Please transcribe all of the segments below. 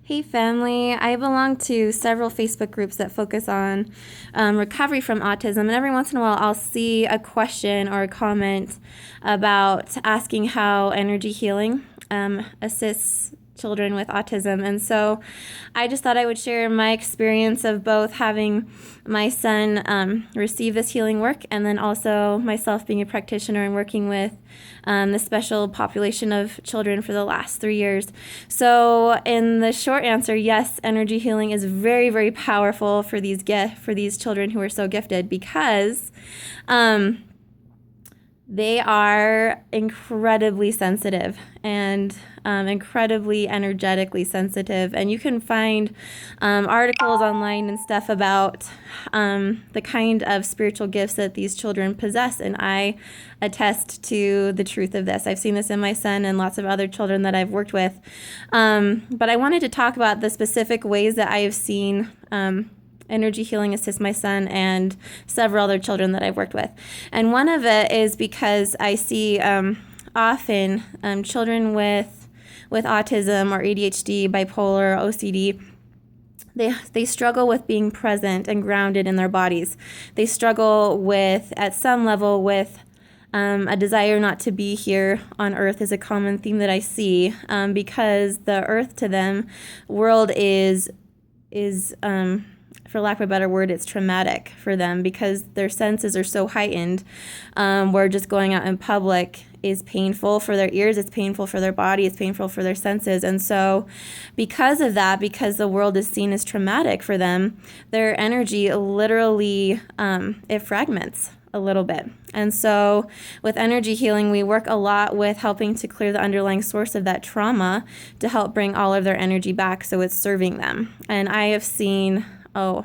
Hey family, I belong to several Facebook groups that focus on recovery from autism, and every once in a while I'll see a question or a comment about asking how energy healing assists children with autism. And so I just thought I would share my experience of both having my son receive this healing work and then also myself being a practitioner and working with the special population of children for the last 3 years. So in the short answer, yes, energy healing is very, very powerful for these children who are so gifted because they are incredibly sensitive and incredibly energetically sensitive. And you can find articles online and stuff about the kind of spiritual gifts that these children possess. And I attest to the truth of this. I've seen this in my son and lots of other children that I've worked with. But I wanted to talk about the specific ways that I have seen energy healing assist my son and several other children that I've worked with. And one of it is because I see often children with autism or ADHD, bipolar, OCD, they struggle with being present and grounded in their bodies. They struggle with, at some level, with a desire not to be here on earth is a common theme that I see because the earth to them, world is for lack of a better word, it's traumatic for them because their senses are so heightened where just going out in public is painful for their ears, it's painful for their body, it's painful for their senses. And so because of that, because the world is seen as traumatic for them, their energy literally, it fragments a little bit. And so with energy healing, we work a lot with helping to clear the underlying source of that trauma to help bring all of their energy back so it's serving them. And I have seen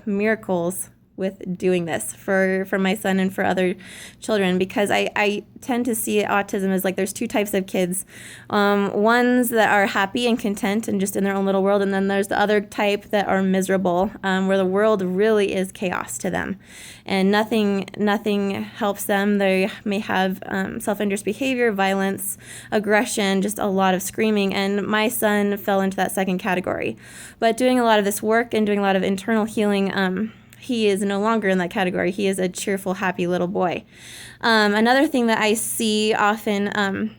miracles with doing this for my son and for other children because I tend to see autism as like there's two types of kids. Ones that are happy and content and just in their own little world, and then there's the other type that are miserable, where the world really is chaos to them. And nothing helps them. They may have self-injurious behavior, violence, aggression, just a lot of screaming. And my son fell into that second category. But doing a lot of this work and doing a lot of internal healing, he is no longer in that category. He is a cheerful, happy little boy. Another thing that I see often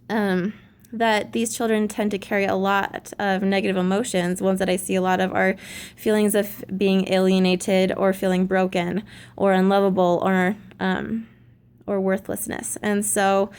that these children tend to carry a lot of negative emotions. Ones that I see a lot of are feelings of being alienated or feeling broken or unlovable or worthlessness. And so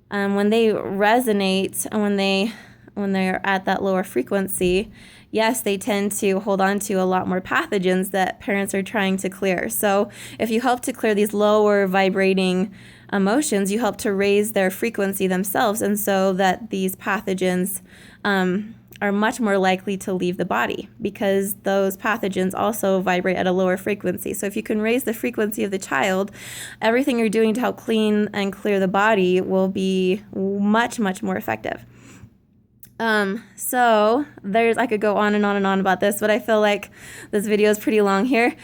when they resonate and when they're at that lower frequency, yes, they tend to hold on to a lot more pathogens that parents are trying to clear. So if you help to clear these lower vibrating emotions, you help to raise their frequency themselves, and so that these pathogens are much more likely to leave the body because those pathogens also vibrate at a lower frequency. So if you can raise the frequency of the child, everything you're doing to help clean and clear the body will be much, much more effective. So I could go on and on and on about this, but I feel like this video is pretty long here.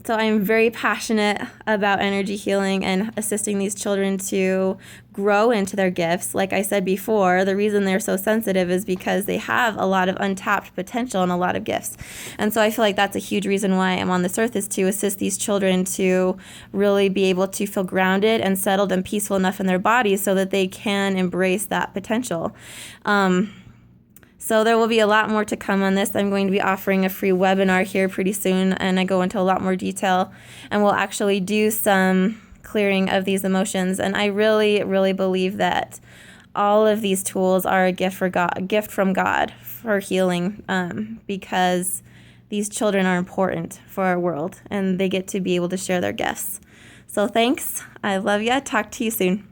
So I'm very passionate about energy healing and assisting these children to grow into their gifts. Like I said before, the reason they're so sensitive is because they have a lot of untapped potential and a lot of gifts. And so I feel like that's a huge reason why I'm on this earth, is to assist these children to really be able to feel grounded and settled and peaceful enough in their bodies so that they can embrace that potential. So there will be a lot more to come on this. I'm going to be offering a free webinar here pretty soon, and I go into a lot more detail, and we'll actually do some clearing of these emotions. And I really, really believe that all of these tools are a gift from God for healing, because these children are important for our world, and they get to be able to share their gifts. So thanks. I love ya. Talk to you soon.